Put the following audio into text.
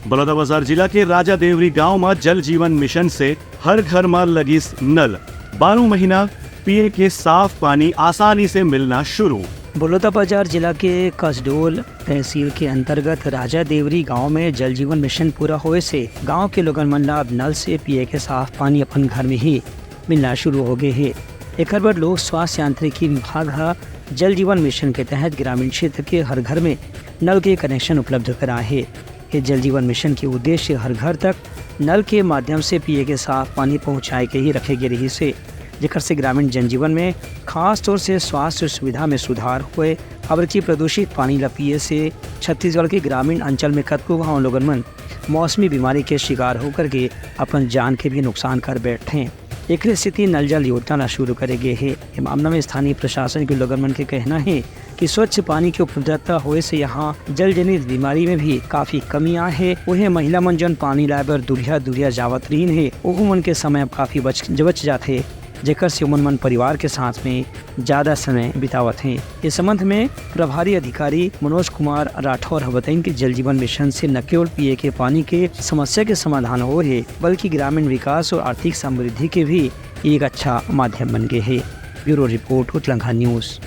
बलौदाबाजार जिला के राजा देवरी गांव में जल जीवन मिशन से हर घर में लगी नल 12 महीना पिए के साफ पानी आसानी से मिलना शुरू। बलौदाबाजार जिला के कसडोल तहसील के अंतर्गत राजा देवरी गांव में जल जीवन मिशन पूरा होए से गांव के लोगन मन ला अब नल से पिए के साफ पानी अपन घर में ही मिलना शुरू हो गए है। एक बार लोक स्वास्थ्य यांत्रिकी विभाग जल जीवन मिशन के तहत ग्रामीण क्षेत्र के हर घर में नल के कनेक्शन उपलब्ध करा है। ये जल जीवन मिशन के उद्देश्य हर घर तक नल के माध्यम से पिए के साफ पानी पहुँचाए के ही रखे गए रही से, जेकर से ग्रामीण जनजीवन में खास तौर से स्वास्थ्य सुविधा में सुधार हुए। अब की प्रदूषित पानी ला पिए से छत्तीसगढ़ के ग्रामीण अंचल में कतको गाँव लोगन मन मौसमी बीमारी के शिकार होकर के अपन जान के भी नुकसान कर बैठे। एक स्थिति नल जल योजना ला शुरू करे गए है। इस मामला में स्थानीय प्रशासन के लोगन मन के कहना है कि स्वच्छ पानी की उपलब्धता होए से यहाँ जल जनित बीमारी में भी काफी कमी आ है। वही महिला मन जन पानी लाए बर दूरिया जावत रहीन है, ओहू मन के समय अब काफी बच जाते, जेकर से उमन मन परिवार के साथ में ज्यादा समय बितावत हैं। इस संबंध में प्रभारी अधिकारी मनोज कुमार राठौर बताइन कि जल जीवन मिशन से न केवल पिए के पानी के समस्या के समाधान हो है, बल्कि ग्रामीण विकास और आर्थिक समृद्धि के भी एक अच्छा माध्यम बन गए है। Bureau report Uttarakhand news.